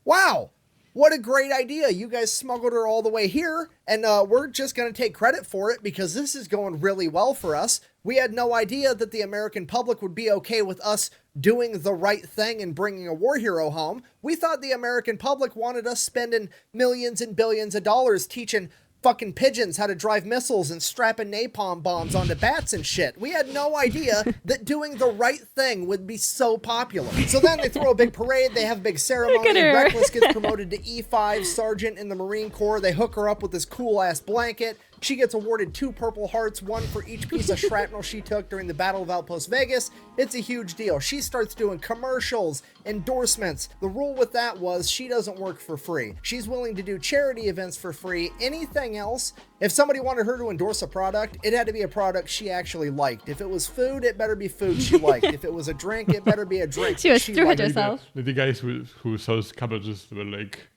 Wow. What a great idea. You guys smuggled her all the way here, and we're just going to take credit for it because this is going really well for us. We had no idea that the American public would be okay with us doing the right thing and bringing a war hero home. We thought the American public wanted us spending millions and billions of dollars teaching fucking pigeons how to drive missiles and strapping napalm bombs onto bats and shit. We had no idea that doing the right thing would be so popular. So then they throw a big parade, they have a big ceremony, at and her. Reckless gets promoted to E5 sergeant in the Marine Corps. They hook her up with this cool-ass blanket. She gets awarded 2 Purple Hearts, 1 for each piece of shrapnel she took during the Battle of Outpost Vegas. It's a huge deal. She starts doing commercials, endorsements. The rule with that was she doesn't work for free. She's willing to do charity events for free. Anything else, if somebody wanted her to endorse a product, it had to be a product she actually liked. If it was food, it better be food she liked. If it was a drink, it better be a drink She was she true to liked. herself. The guys who sells cabbages were like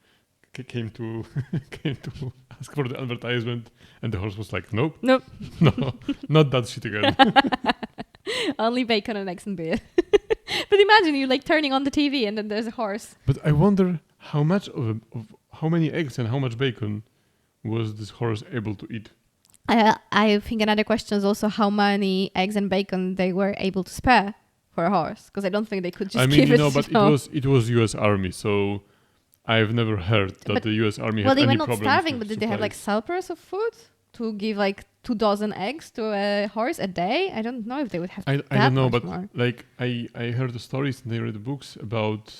came to ask for the advertisement, and the horse was like, nope, Nope. no, not that shit again. Only bacon and eggs and beer. But imagine you like turning on the TV and then there's a horse. But I wonder how much of how many eggs and how much bacon was this horse able to eat? I think another question is also how many eggs and bacon they were able to spare for a horse, because I don't think they could just I mean, give you it. know, but it was U.S. Army, so I've never heard that But- the U.S. Army Well, had they any were not problems starving, with but did they have like supplies. surplus of food to give like 2 dozen eggs to a horse a day? I don't know if they would have. I that don't know, much but more. like I heard the stories and I read the books about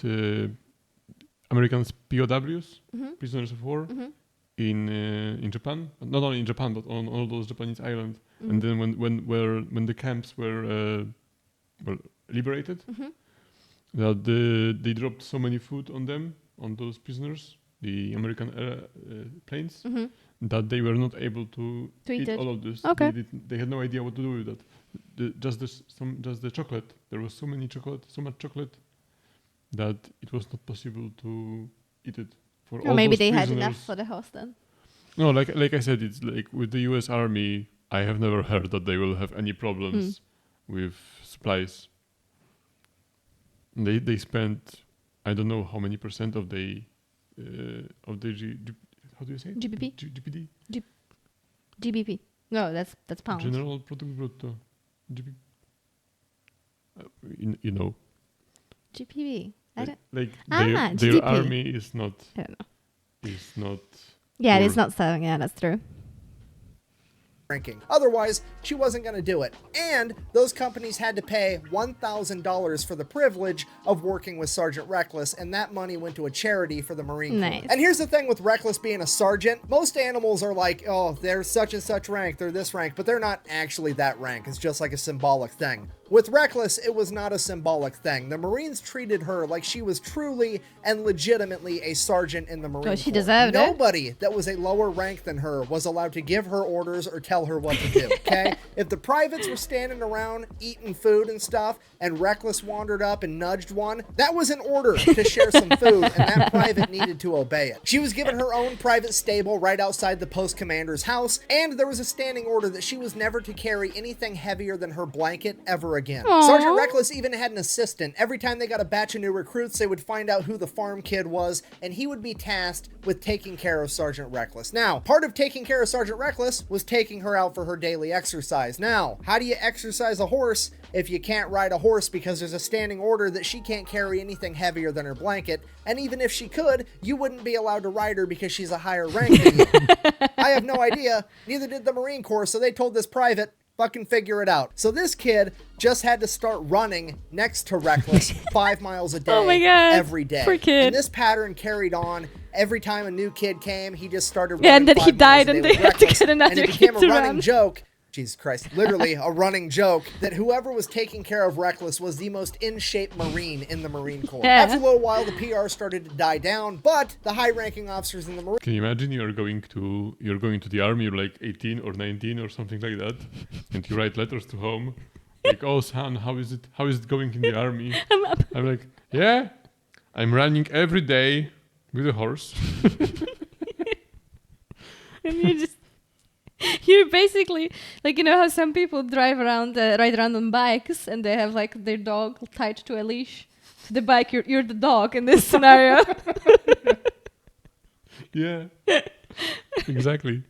American POWs, Mhm. prisoners of war, Mhm. in Japan. Not only in Japan, but on all those Japanese islands. Mhm. And then when the camps were liberated, Mhm. that they dropped so many food on them, on those prisoners, the American planes, Mhm. that they were not able to eat eat it. all of this. Okay. They had no idea what to do with that. Just the chocolate. There was so much chocolate, that it was not possible to eat it for Or all maybe those they had prisoners. enough for the horse then. No, like I said, it's like with the U.S. Army, I have never heard that they will have any problems with supplies. They spent, I don't know how many percent of the how do you say it? GBP? GPD, GBP. No, that's pounds. General Product Brutto. You know, GPB. I don't. like Ah, their GDP. army is not I don't know. is not. Yeah, Or- it's not selling. Yeah, that's true. ranking. Otherwise, she wasn't going to do it. And those companies had to pay $1,000 for the privilege of working with Sergeant Reckless, and that money went to a charity for the Marine Corps. Nice. And here's the thing with Reckless being a sergeant. Most animals are like, oh, they're such and such rank, they're this rank, but they're not actually that rank. It's just like a symbolic thing. With Reckless, it was not a symbolic thing. The Marines treated her like she was truly and legitimately a sergeant in the Marine Corps. She deserved it. Nobody that was a lower rank than her was allowed to give her orders or tell her what to do, okay? If the privates were standing around eating food and stuff, and Reckless wandered up and nudged one, that was an order to share some food, and that private needed to obey it. She was given her own private stable right outside the post commander's house, and there was a standing order that she was never to carry anything heavier than her blanket ever again. Aww. Sergeant Reckless even had an assistant. Every time they got a batch of new recruits, they would find out who the farm kid was, and he would be tasked with taking care of Sergeant Reckless. Now, part of taking care of Sergeant Reckless was taking her out for her daily exercise. Now, how do you exercise a horse if you can't ride a horse because there's a standing order that she can't carry anything heavier than her blanket? And even if she could, you wouldn't be allowed to ride her because she's a higher rank than you. I have no idea. Neither did the Marine Corps, so they told this private, fucking figure it out. So this kid just had to start running next to Reckless 5 miles a day, Oh my God. every day. Poor kid. And this pattern carried on. Every time a new kid came, he just started running. Yeah, and then 5 he miles died a day and with they had to Reckless. get another And it became kid a to running run. joke. Jesus Christ, literally a running joke that whoever was taking care of Reckless was the most in-shape Marine in the Marine Corps. Yeah. After a little while, the PR started to die down, but the high-ranking officers in the Marine Can you imagine you're going to the army, you're like 18 or 19 or something like that, and you write letters to home, like, oh son, how is it going in the army? I'm like, yeah, I'm running every day with a horse. And you're basically like, you know how some people ride around on bikes and they have like their dog tied to a leash to the bike. You're the dog in this scenario. Yeah, exactly.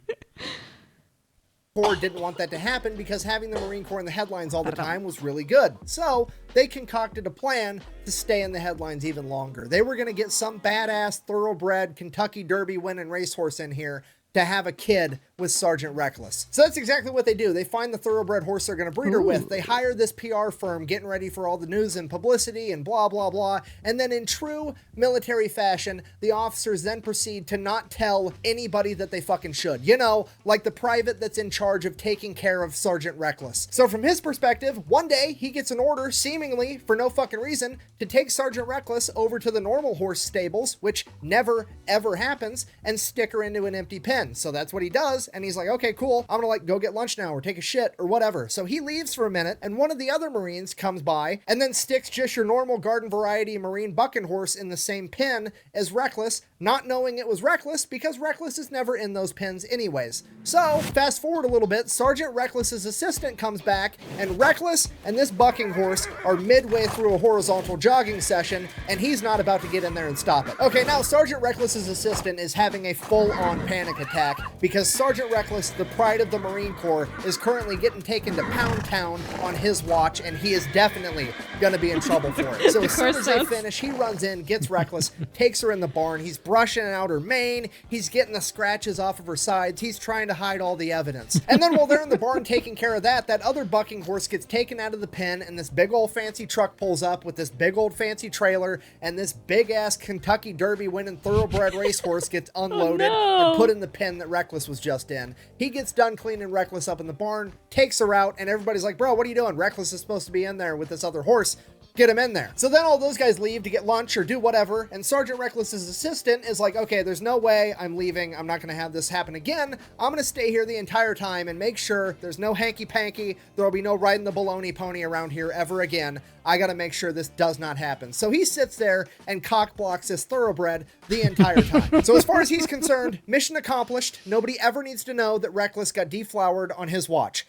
Corps didn't want that to happen because having the Marine Corps in the headlines all the time was really good. So they concocted a plan to stay in the headlines even longer. They were going to get some badass, thoroughbred, Kentucky Derby winning racehorse in here to have a kid with Sergeant Reckless. So that's exactly what they do. They find the thoroughbred horse they're going to breed her with. They hire this PR firm getting ready for all the news and publicity and blah, blah, blah. And then in true military fashion, the officers then proceed to not tell anybody that they fucking should. You know, like the private that's in charge of taking care of Sergeant Reckless. So from his perspective, one day he gets an order, seemingly for no fucking reason, to take Sergeant Reckless over to the normal horse stables, which never, ever happens, and stick her into an empty pen. So that's what he does. And he's like, okay, cool. I'm gonna like go get lunch now or take a shit or whatever. So he leaves for a minute and one of the other Marines comes by and then sticks just your normal garden variety Marine bucking horse in the same pen as Reckless, not knowing it was Reckless because Reckless is never in those pens anyways. So fast forward a little bit, Sergeant Reckless's assistant comes back and Reckless and this bucking horse are midway through a horizontal jogging session and he's not about to get in there and stop it. Okay, now Sergeant Reckless's assistant is having a full-on panic attack because Sergeant Reckless, the pride of the Marine Corps, is currently getting taken to Pound Town on his watch, and he is definitely gonna be in trouble for it. So as soon as they finish, he runs in, gets Reckless, takes her in the barn, he's brushing out her mane, he's getting the scratches off of her sides, he's trying to hide all the evidence. And then while they're in the barn taking care of that, that other bucking horse gets taken out of the pen, and this big old fancy truck pulls up with this big old fancy trailer, and this big ass Kentucky Derby winning thoroughbred racehorse gets unloaded and put in the pen that Reckless was just in. He gets done cleaning Reckless up in the barn, takes her out, and everybody's like, bro, what are you doing? Reckless is supposed to be in there with this other horse. Get him in there. So then all those guys leave to get lunch or do whatever, and Sergeant Reckless's assistant is like, okay, there's no way I'm leaving. I'm not going to have this happen again. I'm going to stay here the entire time and make sure there's no hanky-panky. There'll be no riding the baloney pony around here ever again. I got to make sure this does not happen. So he sits there and cock blocks this thoroughbred the entire time. So as far as he's concerned, mission accomplished. Nobody ever needs to know that Reckless got deflowered on his watch.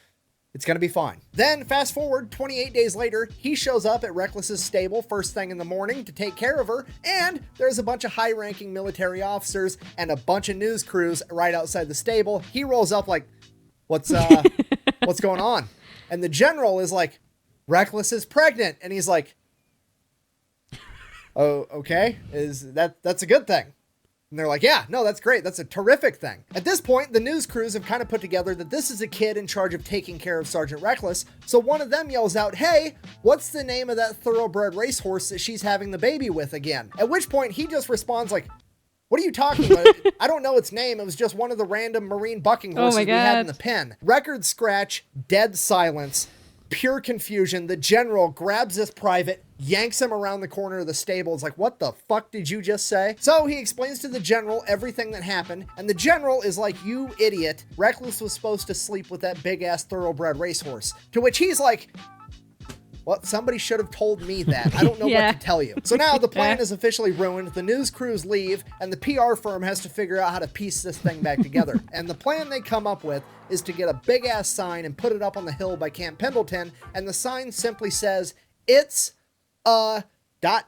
It's going to be fine. Then fast forward 28 days later, he shows up at Reckless's stable first thing in the morning to take care of her. And there's a bunch of high ranking military officers and a bunch of news crews right outside the stable. He rolls up like, what's going on? And the general is like, Reckless is pregnant. And he's like, oh, okay. That's a good thing. And they're like, yeah, no, that's great. That's a terrific thing. At this point, the news crews have kind of put together that this is a kid in charge of taking care of Sergeant Reckless. So one of them yells out, hey, what's the name of that thoroughbred racehorse that she's having the baby with again? At which point he just responds like, what are you talking about? I don't know its name. It was just one of the random Marine bucking horses we had in the pen. Record scratch, dead silence, pure confusion. The general grabs this private, yanks him around the corner of the stable. It's like, what the fuck did you just say? So he explains to the general everything that happened. And the general is like, you idiot. Reckless was supposed to sleep with that big ass thoroughbred racehorse. To which he's like, well, somebody should have told me that. I don't know what to tell you. So now the plan is officially ruined. The news crews leave, and the PR firm has to figure out how to piece this thing back together. And the plan they come up with is to get a big-ass sign and put it up on the hill by Camp Pendleton, and the sign simply says, it's a... ... Yeah,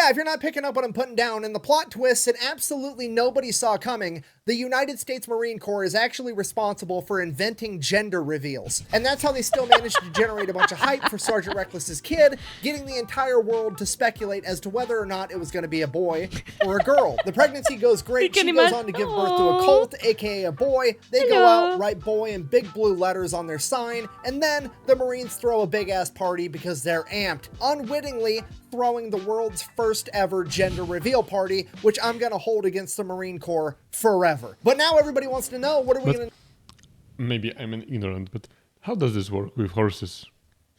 if you're not picking up what I'm putting down, in the plot twists that absolutely nobody saw coming, the United States Marine Corps is actually responsible for inventing gender reveals. And that's how they still managed to generate a bunch of hype for Sergeant Reckless's kid, getting the entire world to speculate as to whether or not it was going to be a boy or a girl. The pregnancy goes great. She goes on to give birth to a colt, aka a boy. They go out, write boy in big blue letters on their sign, and then the Marines throw a big ass party because they're amped, unwittingly throwing the world's first ever gender reveal party, which I'm going to hold against the Marine Corps forever. But now everybody wants to know, what are we going to... Maybe I'm an ignorant, but how does this work with horses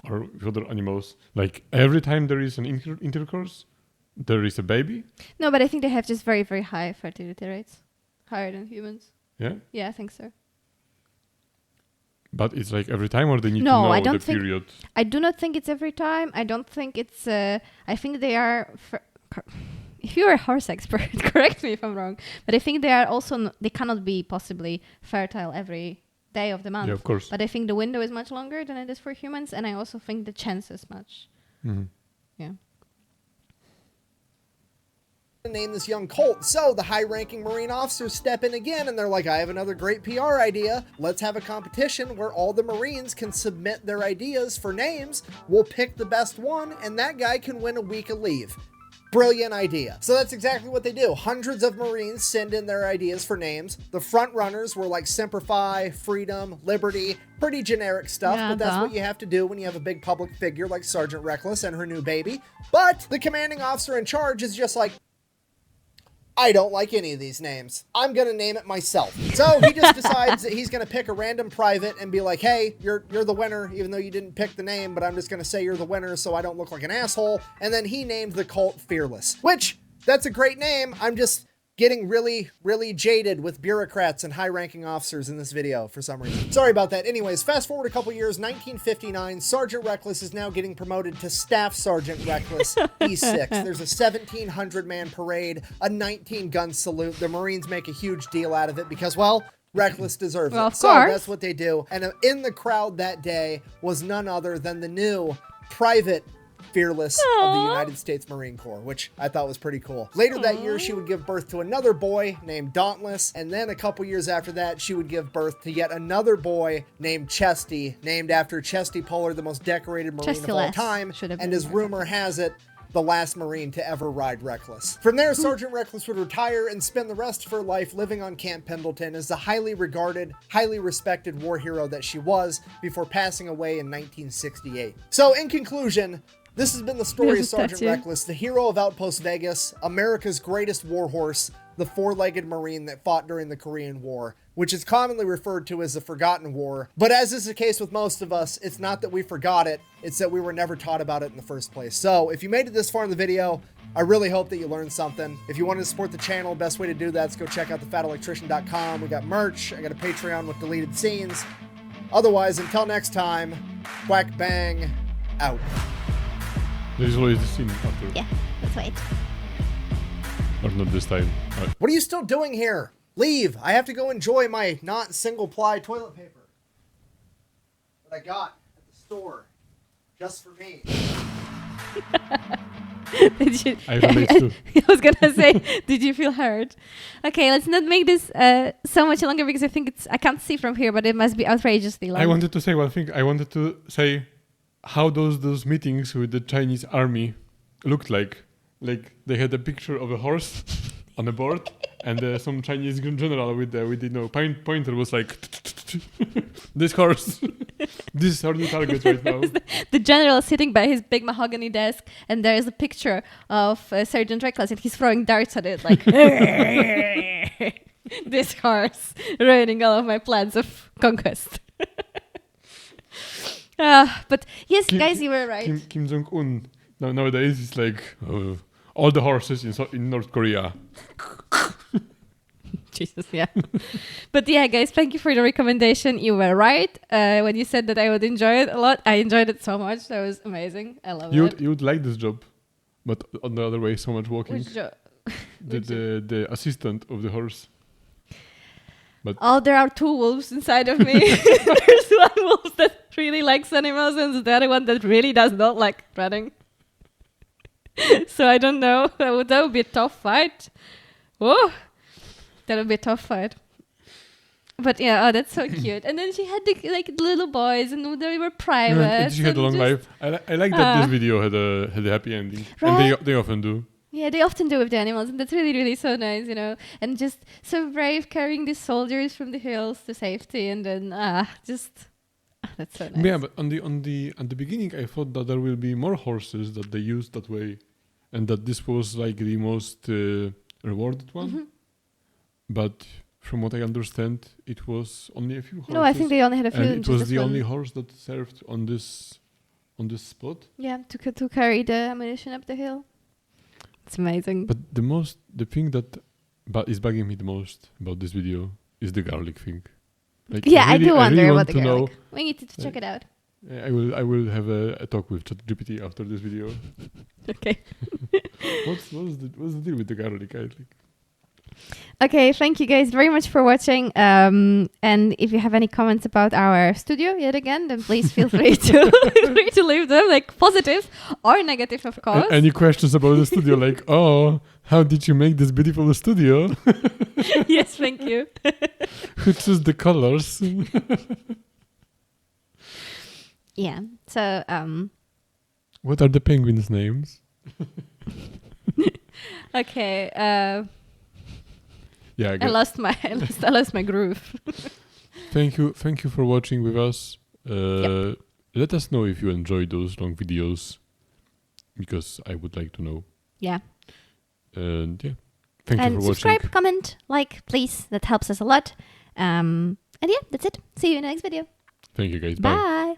or with other animals? Like, every time there is an intercourse, there is a baby? No, but I think they have just very, very high fertility rates. Higher than humans. Yeah? Yeah, I think so. But it's like every time, or they need to know the period? I do not think it's every time. I don't think it's... I think they are... If you're a horse expert, correct me if I'm wrong. But I think they are also... They cannot be possibly fertile every day of the month. Yeah, of course. But I think the window is much longer than it is for humans. And I also think the chance is much... Yeah. Name this young colt. So the high-ranking Marine officers step in again, and they're like, I have another great PR idea. Let's have a competition where all the Marines can submit their ideas for names. We'll pick the best one, and that guy can win a week of leave. Brilliant idea. So that's exactly what they do. Hundreds of Marines send in their ideas for names. The front runners were like Semper Fi, Freedom, Liberty, pretty generic stuff, but that's what you have to do when you have a big public figure like Sergeant Reckless and her new baby. But the commanding officer in charge is just like, I don't like any of these names. I'm going to name it myself. So he just decides that he's going to pick a random private and be like, hey, you're the winner, even though you didn't pick the name, but I'm just going to say you're the winner so I don't look like an asshole. And then he named the cult Fearless, which, that's a great name. I'm just getting really, really jaded with bureaucrats and high-ranking officers in this video for some reason. Sorry about that. Anyways, fast forward a couple years, 1959, Sergeant Reckless is now getting promoted to Staff Sergeant Reckless, E6. There's a 1,700-man parade, a 19-gun salute. The Marines make a huge deal out of it because, well, Reckless deserves it. So that's what they do. And in the crowd that day was none other than the new Private Fearless of the United States Marine Corps, which I thought was pretty cool. Later that year, she would give birth to another boy named Dauntless, and then a couple years after that, she would give birth to yet another boy named Chesty, named after Chesty Puller, the most decorated Marine of all time, and as rumor has it, the last Marine to ever ride Reckless. From there, Sergeant Reckless would retire and spend the rest of her life living on Camp Pendleton as the highly regarded, highly respected war hero that she was before passing away in 1968. So, in conclusion, this has been the story of Sergeant Reckless, the hero of Outpost Vegas, America's greatest warhorse, the four-legged Marine that fought during the Korean War, which is commonly referred to as the Forgotten War. But as is the case with most of us, it's not that we forgot it, it's that we were never taught about it in the first place. So if you made it this far in the video, I really hope that you learned something. If you want to support the channel, best way to do that is go check out thefatelectrician.com. We got merch, I got a Patreon with deleted scenes. Otherwise, until next time, quack bang, out. There's always the scene after. Yeah, let's wait. Or not this time. What are you still doing here? Leave. I have to go enjoy my not single-ply toilet paper that I got at the store just for me. Did you? I relate too. I was gonna say, did you feel hurt? Okay, let's not make this so much longer because I think I can't see from here, but it must be outrageously long. I wanted to say one thing. I wanted to say how those meetings with the Chinese army looked like. Like they had a picture of a horse on a board, and some Chinese general with the pointer was like, this horse, this is our new target right now. The general sitting by his big mahogany desk, and there is a picture of Sergeant Reckless, and he's throwing darts at it like, this horse ruining all of my plans of conquest. But yes, guys, you were right. Kim Jong-un nowadays is like all the horses in North Korea. Jesus, yeah. But yeah, guys, thank you for the recommendation. You were right when you said that I would enjoy it a lot. I enjoyed it so much. That was amazing. I love it. You would like this job, but on the other way, so much walking. Which job? The assistant of the horse. But there are two wolves inside of me. There's one wolf that really likes animals, and the other one that really does not like running. So I don't know. That would be a tough fight. Whoa. That would be a tough fight. But yeah, that's so cute. And then she had the little boys, and they were private. And she had a long life. I like that this video had a happy ending, right? And they often do. Yeah, they often do with the animals, and that's really, really so nice, and just so brave, carrying these soldiers from the hills to safety, and then that's so nice. Yeah, but at the beginning, I thought that there will be more horses that they used that way, and that this was like the most rewarded one. Mm-hmm. But from what I understand, it was only a few horses. No, I think they only had a few. And it was the only horse that served on this spot. Yeah, to carry the ammunition up the hill. It's amazing. But the thing that is bugging me the most about this video is the garlic thing. Like, yeah, I do wonder really about the garlic. We need to check it out. I will have a talk with ChatGPT after this video. Okay. What's the deal with the garlic? I think. Okay, thank you guys very much for watching. And if you have any comments about our studio yet again, then please feel free to leave them, like positive or negative, of course. Any questions about the studio, like, oh, how did you make this beautiful studio? Yes, thank you. Who chose the colors? Yeah. So what are the penguins' names? Okay. Yeah, I lost my groove. Thank you for watching with us. Let us know if you enjoy those long videos, because I would like to know. Yeah. And yeah, thank you for watching. And subscribe, comment, like, please. That helps us a lot. And yeah, that's it. See you in the next video. Thank you guys. Bye. Bye.